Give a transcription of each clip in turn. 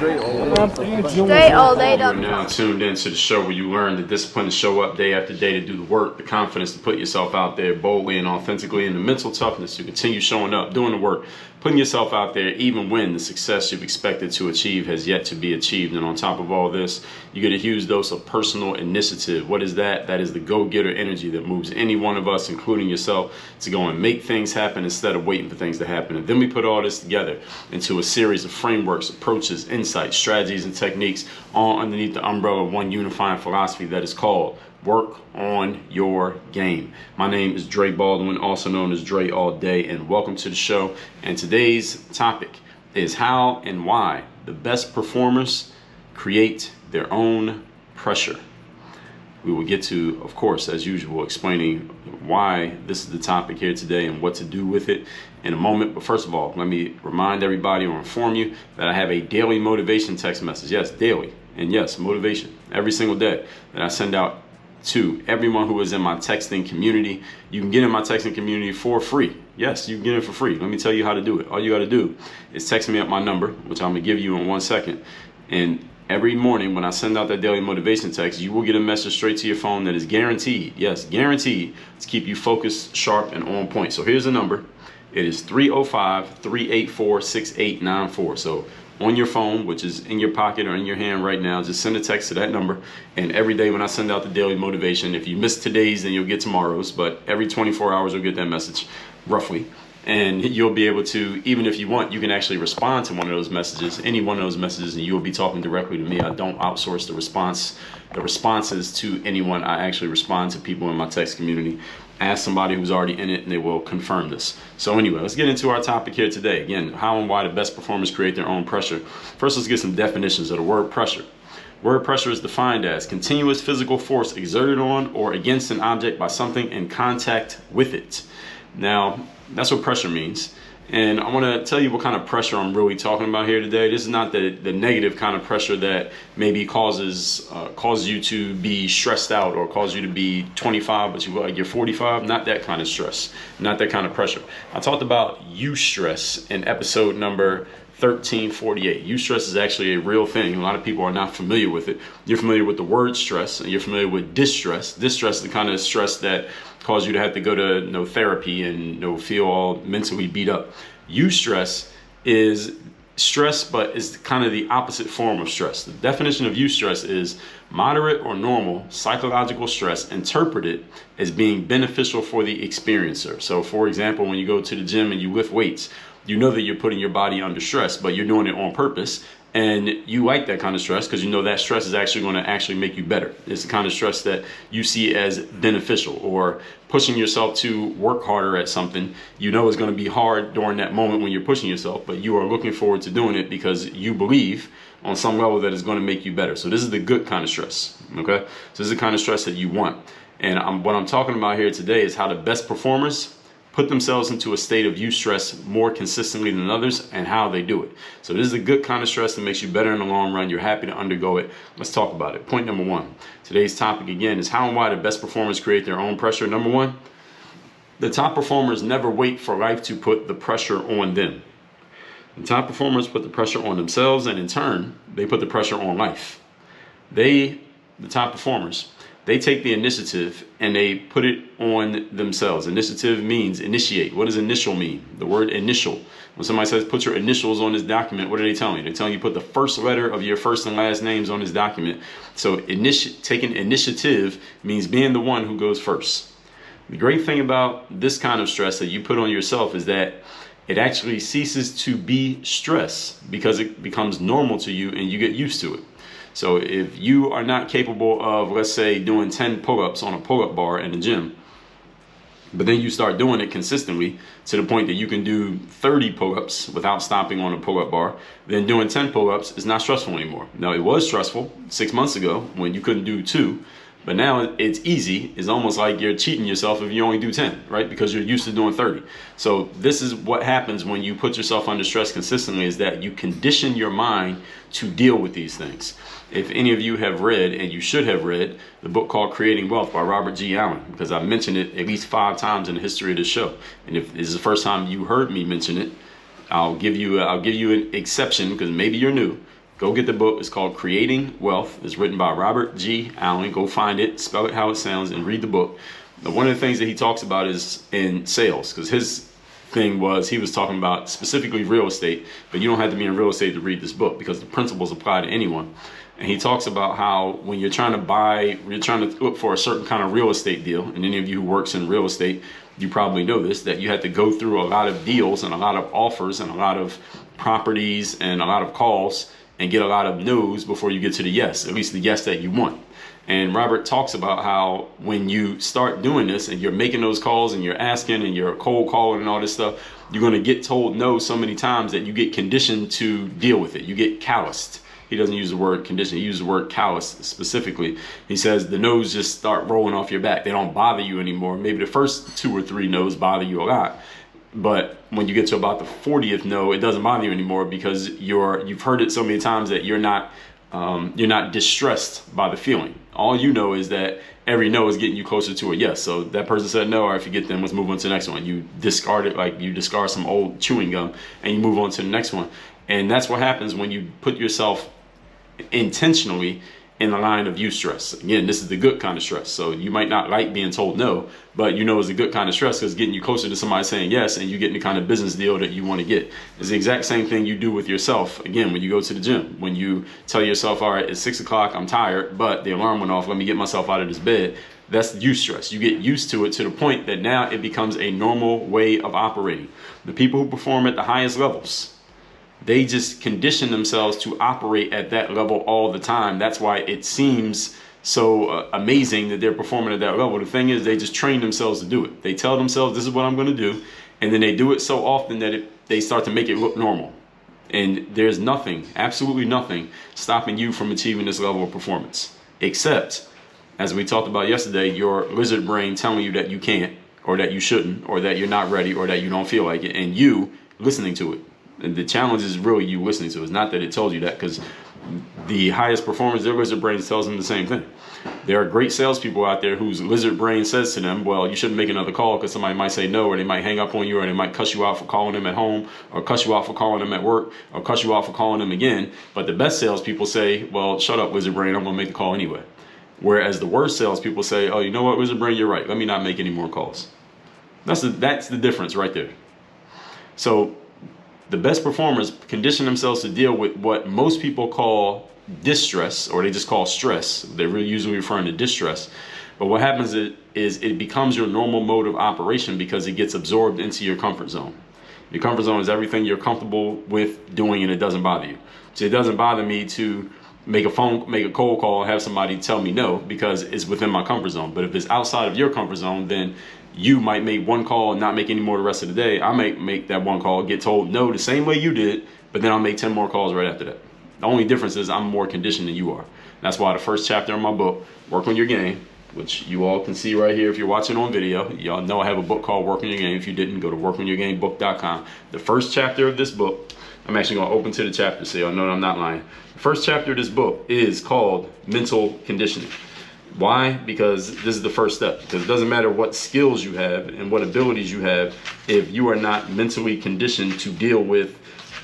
Straight all day. You're now tuned into the show where you learn the discipline to show up day after day to do the work, the confidence to put yourself out there boldly and authentically, and the mental toughness to continue showing up, doing the work, putting yourself out there even when the success you've expected to achieve has yet to be achieved. And on top of all this, you get a huge dose of personal initiative. What is that? That is the go-getter energy that moves any one of us, including yourself, to go and make things happen instead of waiting for things to happen. And then we put all this together into a series of frameworks, approaches, insights, strategies, and techniques, all underneath the umbrella of one unifying philosophy that is called work on your game. My name is Dre Baldwin, also known as Dre All Day, and welcome to the show. And today's topic is how and why the best performers create their own pressure. We will get to, of course, as usual, explaining why this is the topic here today and what to do with it in a moment. But first of all, let me remind everybody or inform you that I have a daily motivation text message. Yes, daily. And yes, motivation every single day that I send out to everyone who is in my texting community. You can get in my texting community for free. Yes, you can get it for free. Let me tell you how to do it. All you got to do is text me up my number, which I'm going to give you in 1 second. And every morning when I send out that daily motivation text, you will get a message straight to your phone that is guaranteed, yes, guaranteed, to keep you focused, sharp, and on point. So here's the number. It is 305-384-6894. So on your phone, which is in your pocket or in your hand right now, just send a text to that number. And every day when I send out the daily motivation, if you miss today's, then you'll get tomorrow's, but every 24 hours you'll get that message, roughly. And you'll be able to, even if you want, you can actually respond to one of those messages, any one of those messages, and you'll be talking directly to me. I don't outsource the responses to anyone. I actually respond to people in my text community. Ask somebody who's already in it and they will confirm this. So anyway, let's get into our topic here today. Again, how and why the best performers create their own pressure. First, let's get some definitions of the word pressure. Word pressure is defined as continuous physical force exerted on or against an object by something in contact with it. Now, that's what pressure means. And I want to tell you what kind of pressure I'm really talking about here today. This is not the negative kind of pressure that maybe causes you to be stressed out or cause you to be 25 but you're 45. Not that kind of stress, not that kind of pressure. I talked about eustress in episode number 1348. Eustress is actually a real thing. A lot of people are not familiar with it. You're familiar with the word stress, and you're familiar with distress. Distress is the kind of stress that cause you to have to go to therapy and feel all mentally beat up. Eustress is stress, but it's kind of the opposite form of stress. The definition of eustress is moderate or normal psychological stress interpreted as being beneficial for the experiencer. So for example, when you go to the gym and you lift weights, you know that you're putting your body under stress, but you're doing it on purpose. And you like that kind of stress because you know that stress is actually going to actually make you better. It's the kind of stress that you see as beneficial, or pushing yourself to work harder at something. You know it's going to be hard during that moment when you're pushing yourself, but you are looking forward to doing it because you believe on some level that it's going to make you better. So this is the good kind of stress, okay? So this is the kind of stress that you want. And what I'm talking about here today is how the best performers put themselves into a state of eustress more consistently than others, and how they do it. So this is a good kind of stress that makes you better in the long run. You're happy to undergo it. Let's talk about it. Point number one. Today's topic again is how and why the best performers create their own pressure. Number one, the top performers never wait for life to put the pressure on them. The top performers put the pressure on themselves, and in turn, they put the pressure on life. The top performers, they take the initiative and they put it on themselves. Initiative means initiate. What does initial mean? The word initial. When somebody says put your initials on this document, what are they telling you? They're telling you put the first letter of your first and last names on this document. So taking initiative means being the one who goes first. The great thing about this kind of stress that you put on yourself is that it actually ceases to be stress because it becomes normal to you and you get used to it. So if you are not capable of, let's say, doing 10 pull-ups on a pull-up bar in the gym, but then you start doing it consistently to the point that you can do 30 pull-ups without stopping on a pull-up bar, then doing 10 pull-ups is not stressful anymore. Now, it was stressful 6 months ago when you couldn't do 2, but now it's easy. It's almost like you're cheating yourself if you only do 10, right? Because you're used to doing 30. So this is what happens when you put yourself under stress consistently, is that you condition your mind to deal with these things. If any of you have read, and you should have read, the book called Creating Wealth by Robert G. Allen, because I've mentioned it at least 5 times in the history of this show. And if this is the first time you heard me mention it, I'll give you an exception because maybe you're new. Go get the book. It's called Creating Wealth. It's written by Robert G. Allen. Go find it, spell it how it sounds, and read the book. Now, one of the things that he talks about is in sales, because his thing was he was talking about specifically real estate, but you don't have to be in real estate to read this book because the principles apply to anyone. And he talks about how when you're trying to buy, you're trying to look for a certain kind of real estate deal, and any of you who works in real estate, you probably know this, that you have to go through a lot of deals and a lot of offers and a lot of properties and a lot of calls and get a lot of no's before you get to the yes, at least the yes that you want. And Robert talks about how when you start doing this and you're making those calls and you're asking and you're cold calling and all this stuff, you're going to get told no so many times that you get conditioned to deal with it. You get calloused. He doesn't use the word condition. He uses the word callous specifically. He says the no's just start rolling off your back. They don't bother you anymore. Maybe the first 2 or 3 no's bother you a lot. But when you get to about the 40th no, it doesn't bother you anymore because you've heard it so many times that you're not distressed by the feeling. All you know is that every no is getting you closer to a yes. So that person said no, all right, forget them, let's move on to the next one. You discard it like you discard some old chewing gum and you move on to the next one. And that's what happens when you put yourself intentionally in the line of eustress. Again, this is the good kind of stress. So you might not like being told no, but you know it's a good kind of stress because it's getting you closer to somebody saying yes, and you getting the kind of business deal that you want to get. It's the exact same thing you do with yourself. Again, when you go to the gym, when you tell yourself, all right, it's 6 o'clock, I'm tired, but the alarm went off, let me get myself out of this bed. That's eustress. You get used to it to the point that now it becomes a normal way of operating. The people who perform at the highest levels, they just condition themselves to operate at that level all the time. That's why it seems so amazing that they're performing at that level. The thing is, they just train themselves to do it. They tell themselves, this is what I'm going to do. And then they do it so often that they start to make it look normal. And there's nothing, absolutely nothing, stopping you from achieving this level of performance. Except, as we talked about yesterday, your lizard brain telling you that you can't, or that you shouldn't, or that you're not ready, or that you don't feel like it, and you listening to it. And the challenge is really you listening to it. It's not that it told you that, because the highest performers, their lizard brain tells them the same thing. There are great salespeople out there whose lizard brain says to them, well, you shouldn't make another call because somebody might say no, or they might hang up on you, or they might cuss you out for calling them at home, or cuss you out for calling them at work, or cuss you out for calling them again. But the best salespeople say, well, shut up, lizard brain, I'm going to make the call anyway. Whereas the worst salespeople say, oh, you know what, lizard brain, you're right. Let me not make any more calls. That's the difference right there. So the best performers condition themselves to deal with what most people call distress, or they just call stress. They're really usually referring to distress. But what happens is it becomes your normal mode of operation because it gets absorbed into your comfort zone. Your comfort zone is everything you're comfortable with doing, and it doesn't bother you. So it doesn't bother me to make a cold call and have somebody tell me no because it's within my comfort zone. But if it's outside of your comfort zone, then you might make one call and not make any more the rest of the day. I might make that one call, get told no the same way you did, but then I'll make 10 more calls right after that. The only difference is I'm more conditioned than you are. That's why the first chapter in my book, Work on Your Game, which you all can see right here if you're watching on video. Y'all know I have a book called Work on Your Game. If you didn't, go to workonyourgamebook.com. The first chapter of this book, I'm actually going to open to the chapter so y'all know that I'm not lying. The first chapter of this book is called Mental Conditioning. Why? Because this is the first step. Because it doesn't matter what skills you have and what abilities you have if you are not mentally conditioned to deal with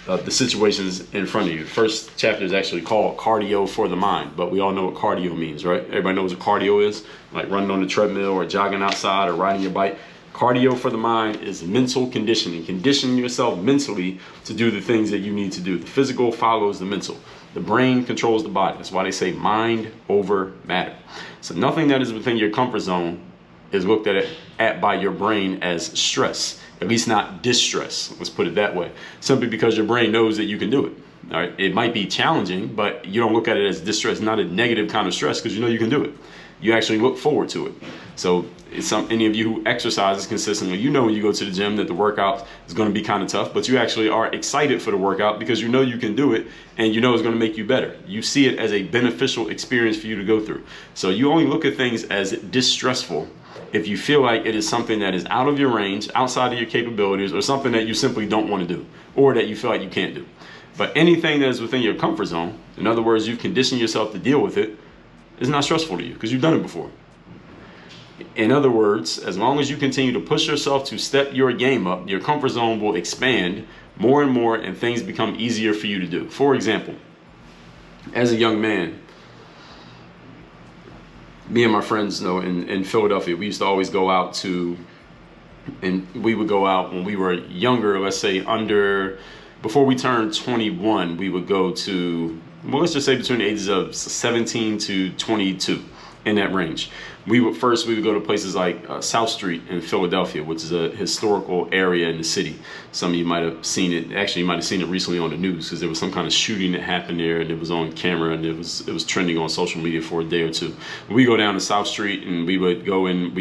the situations in front of you. The first chapter is actually called Cardio for the Mind, but we all know what cardio means, right? Everybody knows what cardio is, like running on the treadmill or jogging outside or riding your bike. Cardio for the mind is mental conditioning. Condition yourself mentally to do the things that you need to do. The physical follows the mental. The brain controls the body. That's why they say mind over matter. So nothing that is within your comfort zone is looked at by your brain as stress, at least not distress. Let's put it that way. Simply because your brain knows that you can do it. All right. It might be challenging, but you don't look at it as distress, not a negative kind of stress, because you know you can do it. You actually look forward to it. So any of you who exercises consistently, you know when you go to the gym that the workout is going to be kind of tough, but you actually are excited for the workout because you know you can do it and you know it's going to make you better. You see it as a beneficial experience for you to go through. So you only look at things as distressful if you feel like it is something that is out of your range, outside of your capabilities, or something that you simply don't want to do, or that you feel like you can't do. But anything that is within your comfort zone, in other words, you've conditioned yourself to deal with it, is not stressful to you because you've done it before. In other words, as long as you continue to push yourself to step your game up, your comfort zone will expand more and more and things become easier for you to do. For example, as a young man, me and my friends, in Philadelphia, we used to always go out to, and we would go out when we were younger, let's say before we turned 21, we would go to, well, let's just say between the ages of 17 to 22, in that range. We would go to places like South Street in Philadelphia, which is a historical area in the city. Some of you might have seen it. Actually, you might have seen it recently on the news because there was some kind of shooting that happened there, and it was on camera, and it was trending on social media for a day or two. We go down to South Street, and we would go in.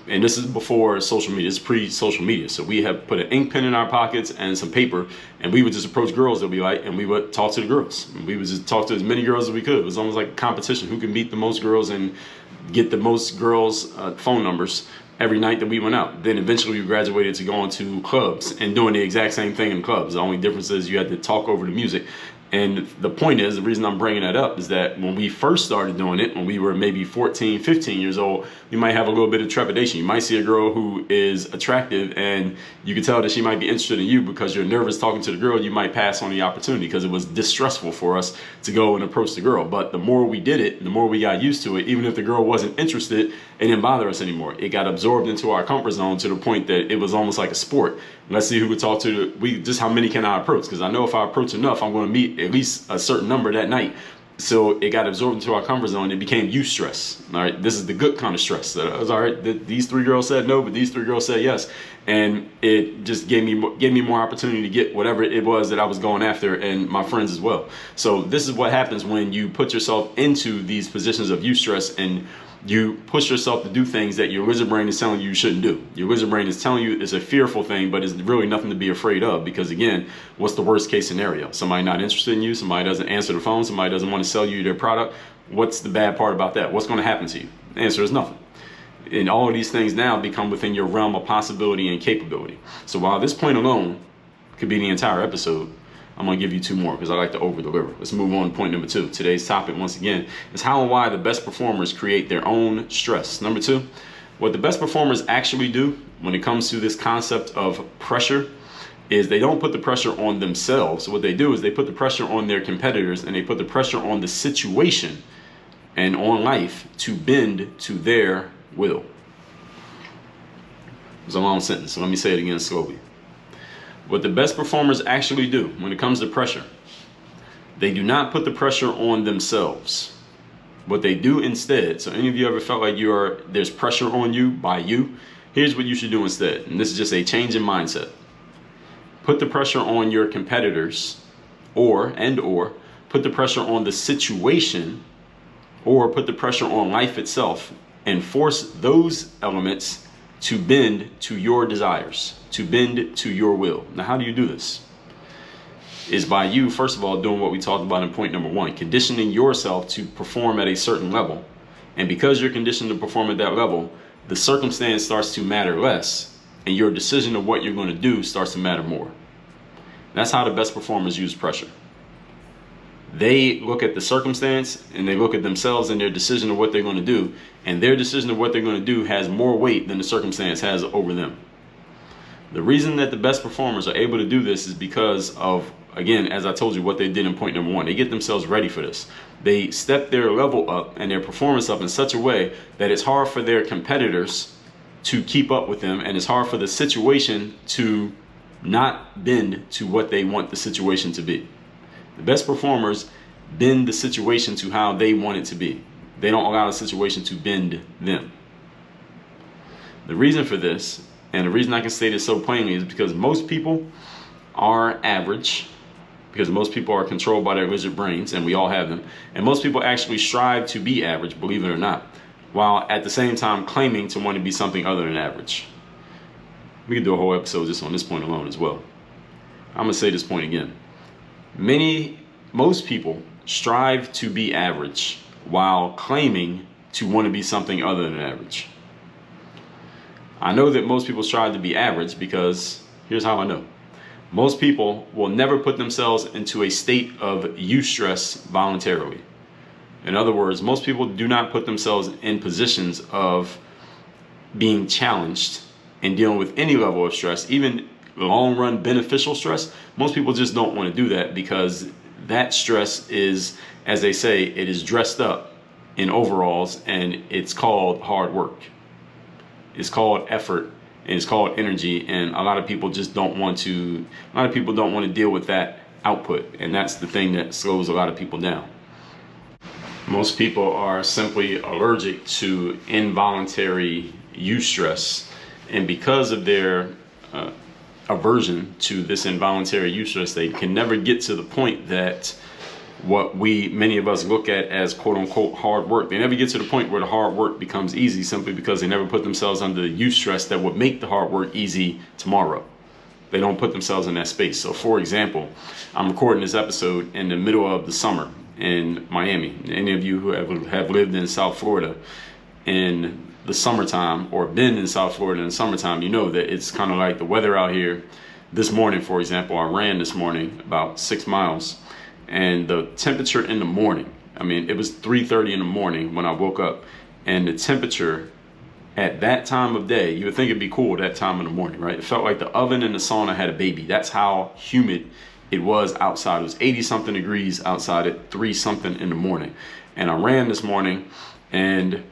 And this is before social media. It's pre-social media. So we have put an ink pen in our pockets and some paper, and we would just approach girls that we like, and we would talk to the girls. And we would just talk to as many girls as we could. It was almost like a competition, who can meet the most girls and get the most girls' phone numbers every night that we went out. Then eventually we graduated to going to clubs and doing the exact same thing in clubs. The only difference is you had to talk over the music. And the point is, the reason I'm bringing that up is that when we first started doing it, when we were maybe 14, 15 years old, you might have a little bit of trepidation. You might see a girl who is attractive and you can tell that she might be interested in you because you're nervous talking to the girl. You might pass on the opportunity because it was distressful for us to go and approach the girl. But the more we did it, the more we got used to it. Even if the girl wasn't interested, it didn't bother us anymore. It got absorbed into our comfort zone to the point that it was almost like a sport. Let's see who would talk to just how many can I approach? Because I know if I approach enough, I'm going to meet at least a certain number that night. So it got absorbed into our comfort zone. It became Eustress. All right, this is the good kind of stress. That was all right. These 3 girls said no, but these 3 girls said yes, and it just gave me more opportunity to get whatever it was that I was going after, and my friends as well. So this is what happens when you put yourself into these positions of Eustress and you push yourself to do things that your lizard brain is telling you shouldn't do. Your lizard brain is telling you it's a fearful thing, but it's really nothing to be afraid of, because again, what's the worst case scenario? Somebody not interested in you, somebody doesn't answer the phone, somebody doesn't want to sell you their product. What's the bad part about that? What's going to happen to you? The answer is nothing. And all of these things now become within your realm of possibility and capability. So while this point alone could be the entire episode, I'm going to give you 2 more because I like to over deliver. Let's move on to point number 2. Today's topic, once again, is how and why the best performers create their own stress. Number 2, what the best performers actually do when it comes to this concept of pressure is they don't put the pressure on themselves. So what they do is they put the pressure on their competitors, and they put the pressure on the situation and on life to bend to their will. It's a long sentence, so let me say it again slowly. What the best performers actually do when it comes to pressure, they do not put the pressure on themselves. What they do instead, so any of you ever felt like there's pressure on you by you, here's what you should do instead. And this is just a change in mindset. Put the pressure on your competitors, or put the pressure on the situation, or put the pressure on life itself, and force those elements to bend to your desires, to bend to your will. Now, how do you do this? Is by you, first of all, doing what we talked about in point number 1, conditioning yourself to perform at a certain level. And because you're conditioned to perform at that level, the circumstance starts to matter less, and your decision of what you're going to do starts to matter more. That's how the best performers use pressure. They look at the circumstance and they look at themselves and their decision of what they're going to do, and their decision of what they're going to do has more weight than the circumstance has over them. The reason that the best performers are able to do this is because of, again, as I told you, what they did in point number 1. They get themselves ready for this. They step their level up and their performance up in such a way that it's hard for their competitors to keep up with them, and it's hard for the situation to not bend to what they want the situation to be. The best performers bend the situation to how they want it to be. They don't allow the situation to bend them. The reason for this, and the reason I can say this so plainly, is because most people are average, because most people are controlled by their lizard brains, and we all have them. And most people actually strive to be average, believe it or not, while at the same time claiming to want to be something other than average. We could do a whole episode just on this point alone as well. I'm going to say this point again. Most people strive to be average while claiming to want to be something other than average. I know that most people strive to be average because here's how I know. Most people will never put themselves into a state of eustress voluntarily. In other words, most people do not put themselves in positions of being challenged and dealing with any level of stress, even long run beneficial stress. Most people just don't want to do that because that stress is, as they say, it is dressed up in overalls, and it's called hard work. It's called effort, and it's called energy, and a lot of people don't want to deal with that output, and that's the thing that slows a lot of people down. Most people are simply allergic to involuntary eustress, and because of their aversion to this involuntary eustress, they can never get to the point that what many of us look at as quote unquote hard work. They never get to the point where the hard work becomes easy, simply because they never put themselves under the eustress that would make the hard work easy tomorrow. They don't put themselves in that space. So for example, I'm recording this episode in the middle of the summer in Miami. Any of you who have lived in South Florida in the summertime, or been in South Florida in the summertime, you know that it's kind of like the weather out here. This morning, for example, I ran this morning about 6 miles, and the temperature in the morning, I mean, it was 3:30 in the morning when I woke up, and the temperature at that time of day, you would think it'd be cool that time in the morning, right? It felt like the oven in the sauna had a baby. That's how humid it was outside. It was 80 something degrees outside at 3 something in the morning. And I ran this morning and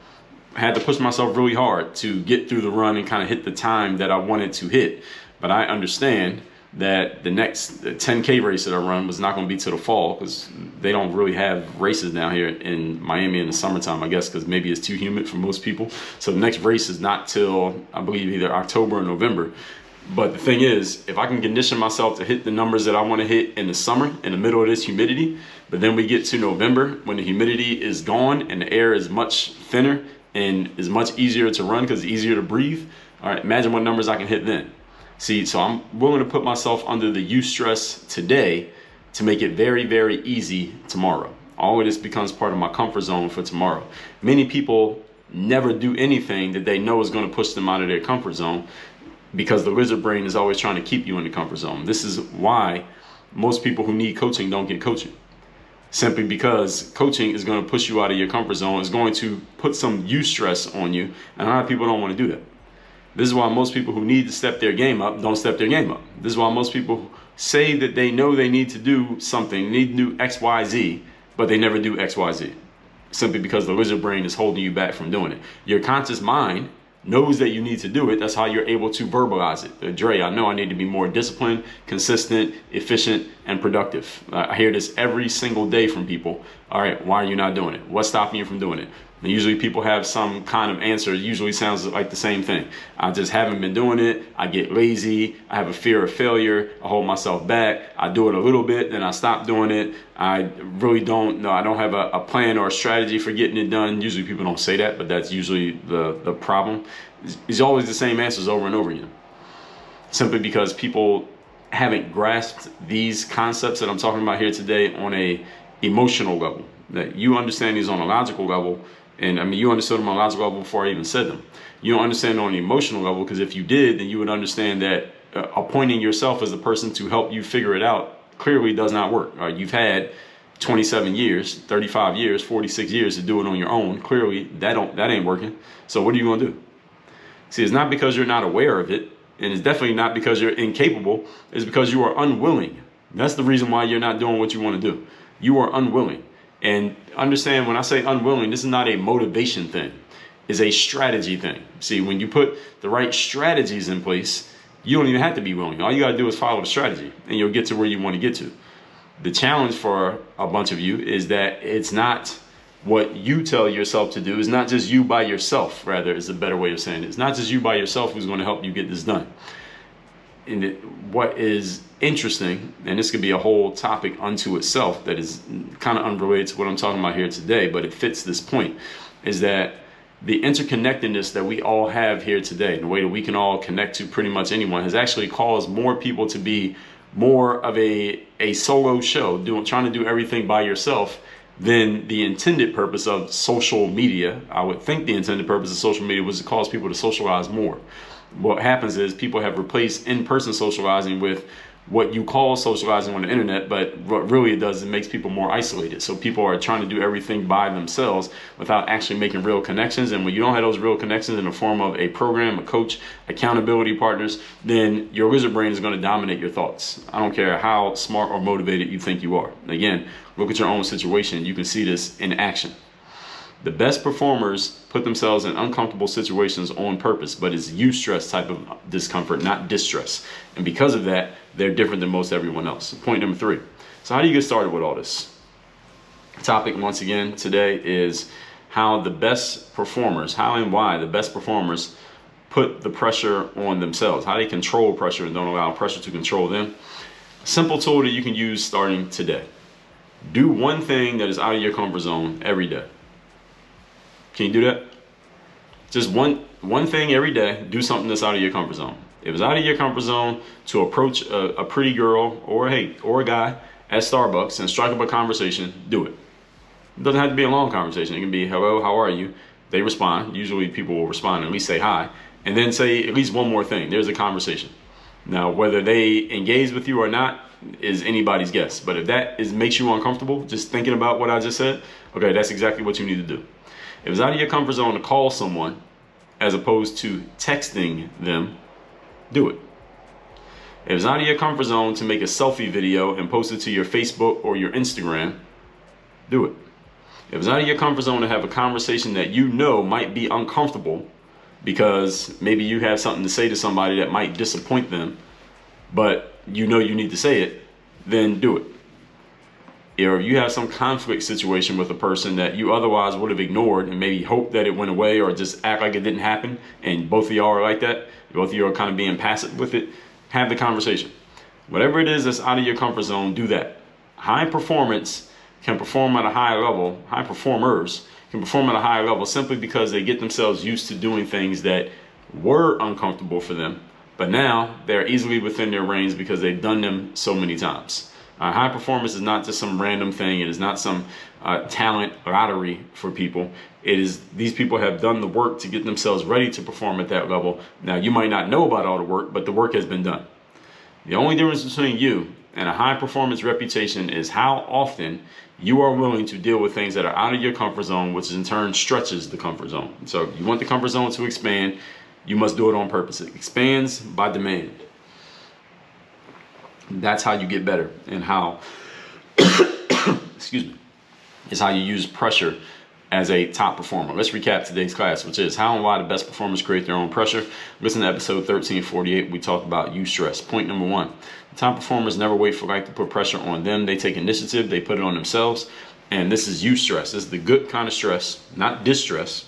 I had to push myself really hard to get through the run and kind of hit the time that I wanted to hit. But I understand that the next 10K race that I run was not going to be till the fall, because they don't really have races down here in Miami in the summertime, I guess, because maybe it's too humid for most people. So the next race is not till, I believe, either October or November. But the thing is, if I can condition myself to hit the numbers that I want to hit in the summer, in the middle of this humidity, but then we get to November when the humidity is gone and the air is much thinner and is much easier to run because it's easier to breathe, all right, imagine what numbers I can hit then. See, so I'm willing to put myself under the eustress today to make it very, very easy tomorrow. All of this becomes part of my comfort zone for tomorrow. Many people never do anything that they know is going to push them out of their comfort zone, because the lizard brain is always trying to keep you in the comfort zone. This is why most people who need coaching don't get coaching. Simply because coaching is going to push you out of your comfort zone. It's going to put some eustress on you, and a lot of people don't want to do that. This is why most people who need to step their game up don't step their game up. This is why most people say that they know they need to do something, need to do X, Y, Z, but they never do X, Y, Z. Simply because the lizard brain is holding you back from doing it. Your conscious mind knows that you need to do it. That's how you're able to verbalize it. Dre, I know I need to be more disciplined, consistent, efficient, and productive. I hear this every single day from people. All right, why are you not doing it? What's stopping you from doing it? And usually people have some kind of answer. It usually sounds like the same thing. I just haven't been doing it. I get lazy. I have a fear of failure. I hold myself back. I do it a little bit, then I stop doing it. I really don't know. I don't have a plan or a strategy for getting it done. Usually people don't say that, but that's usually the problem. It's always the same answers over and over again. Simply because people haven't grasped these concepts that I'm talking about here today on a emotional level. That you understand these on a logical level. And I mean, you understood them on a logical level before I even said them. You don't understand on an emotional level, because if you did, then you would understand that appointing yourself as the person to help you figure it out clearly does not work. You've had 27 years, 35 years, 46 years to do it on your own. Clearly, that ain't working. So what are you going to do? See, it's not because you're not aware of it, and it's definitely not because you're incapable. It's because you are unwilling. That's the reason why you're not doing what you want to do. You are unwilling. And understand, when I say unwilling, this is not a motivation thing. It's a strategy thing. See, when you put the right strategies in place, you don't even have to be willing. All you got to do is follow the strategy, and you'll get to where you want to get to. The challenge for a bunch of you is that it's not what you tell yourself to do. It's not just you by yourself, rather, is a better way of saying it. It's not just you by yourself who's going to help you get this done. And what is interesting, and this could be a whole topic unto itself that is kind of unrelated to what I'm talking about here today, but it fits this point, is that the interconnectedness that we all have here today, the way that we can all connect to pretty much anyone, has actually caused more people to be more of a solo show, trying to do everything by yourself, than the intended purpose of social media. I would think the intended purpose of social media was to cause people to socialize more. What happens is people have replaced in-person socializing with what you call socializing on the internet, but what really it does is it makes people more isolated. So people are trying to do everything by themselves without actually making real connections. And when you don't have those real connections in the form of a program, a coach, accountability partners, then your lizard brain is going to dominate your thoughts. I don't care how smart or motivated you think you are. Again, look at your own situation. You can see this in action. The best performers put themselves in uncomfortable situations on purpose, but it's eustress type of discomfort, not distress. And because of that, they're different than most everyone else. Point number 3. So how do you get started with all this? Topic once again today is how the best performers, how and why the best performers put the pressure on themselves, how they control pressure and don't allow pressure to control them. A simple tool that you can use starting today. Do one thing that is out of your comfort zone every day. Can you do that? Just one thing every day. Do something that's out of your comfort zone. If it's out of your comfort zone to approach a pretty girl or a guy at Starbucks and strike up a conversation, do it. It doesn't have to be a long conversation. It can be, hello, how are you? They respond. Usually people will respond and at least say hi. And then say at least one more thing. There's a conversation. Now, whether they engage with you or not is anybody's guess. But if that makes you uncomfortable, just thinking about what I just said, okay, that's exactly what you need to do. If it's out of your comfort zone to call someone as opposed to texting them, do it. If it's out of your comfort zone to make a selfie video and post it to your Facebook or your Instagram, do it. If it's out of your comfort zone to have a conversation that you know might be uncomfortable because maybe you have something to say to somebody that might disappoint them, but you know you need to say it, then do it. Or if you have some conflict situation with a person that you otherwise would have ignored and maybe hope that it went away or just act like it didn't happen, and both of y'all are like that, both of you are kind of being passive with it, have the conversation. Whatever it is that's out of your comfort zone, do that. High performance can perform at a high level, high performers can perform at a high level simply because they get themselves used to doing things that were uncomfortable for them, but now they're easily within their range because they've done them so many times. High performance is not just some random thing. It is not some talent lottery for people. It is these people have done the work to get themselves ready to perform at that level. Now, you might not know about all the work, but the work has been done. The only difference between you and a high performance reputation is how often you are willing to deal with things that are out of your comfort zone, which in turn stretches the comfort zone. So if you want the comfort zone to expand, you must do it on purpose. It expands by demand. That's how you get better, and how excuse me, is how you use pressure as a top performer. Let's recap today's class, which is how and why the best performers create their own pressure. Listen to episode 1348. We talked about eustress. Point number 1, the top performers never wait for life to put pressure on them. They take initiative, they put it on themselves. And this is eustress. This is the good kind of stress, not distress,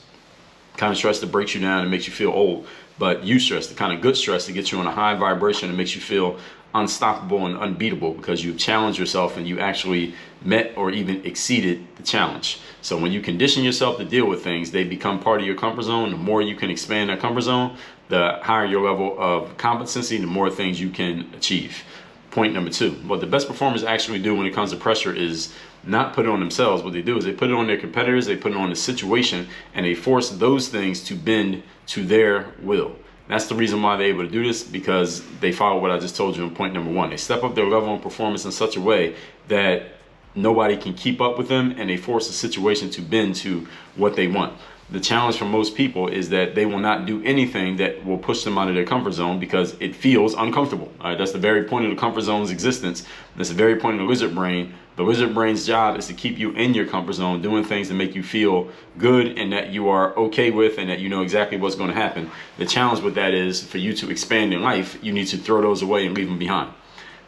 kind of stress that breaks you down and makes you feel old, but eustress, the kind of good stress that gets you on a high vibration and makes you feel unstoppable and unbeatable because you've challenged yourself and you actually met or even exceeded the challenge. So when you condition yourself to deal with things, they become part of your comfort zone. The more you can expand that comfort zone, the higher your level of competency, the more things you can achieve. Point number 2, what the best performers actually do when it comes to pressure is not put it on themselves. What they do is they put it on their competitors, they put it on the situation, and they force those things to bend to their will. That's the reason why they're able to do this, because they follow what I just told you in point number 1. They step up their level of performance in such a way that nobody can keep up with them, and they force the situation to bend to what they want. The challenge for most people is that they will not do anything that will push them out of their comfort zone because it feels uncomfortable. All right, that's the very point of the comfort zone's existence. That's the very point of the lizard brain. The lizard brain's job is to keep you in your comfort zone, doing things that make you feel good and that you are okay with and that you know exactly what's going to happen. The challenge with that is for you to expand in life, you need to throw those away and leave them behind.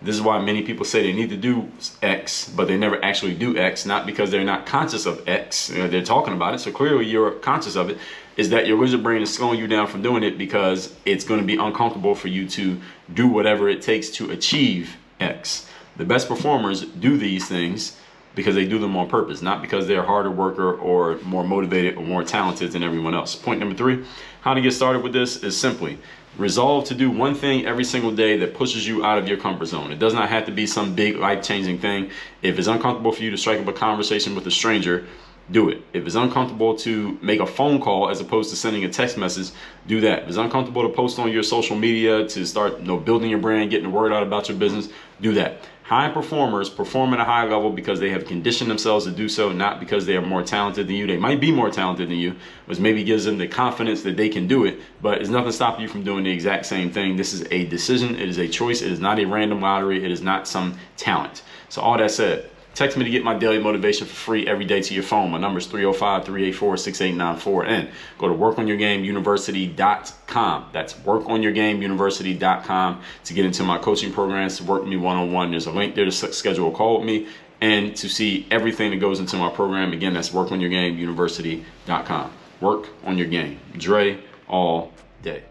This is why many people say they need to do X, but they never actually do X, not because they're not conscious of X. They're talking about it, so clearly you're conscious of it. Is that your lizard brain is slowing you down from doing it because it's going to be uncomfortable for you to do whatever it takes to achieve X. The best performers do these things because they do them on purpose, not because they're a harder worker or more motivated or more talented than everyone else. Point number 3, how to get started with this is simply resolve to do one thing every single day that pushes you out of your comfort zone. It does not have to be some big life-changing thing. If it's uncomfortable for you to strike up a conversation with a stranger, do it. If it's uncomfortable to make a phone call as opposed to sending a text message, do that. If it's uncomfortable to post on your social media to start building your brand, getting the word out about your business, do that. High performers perform at a high level because they have conditioned themselves to do so, not because they are more talented than you. They might be more talented than you, which maybe gives them the confidence that they can do it, but it's nothing stopping you from doing the exact same thing. This is a decision. It is a choice. It is not a random lottery. It is not some talent. So all that said, text me to get my daily motivation for free every day to your phone. My number is 305-384-6894. And go to workonyourgameuniversity.com. That's workonyourgameuniversity.com to get into my coaching programs, to work with me one-on-one. There's a link there to schedule a call with me and to see everything that goes into my program. Again, that's workonyourgameuniversity.com. Work on your game. Dre all day.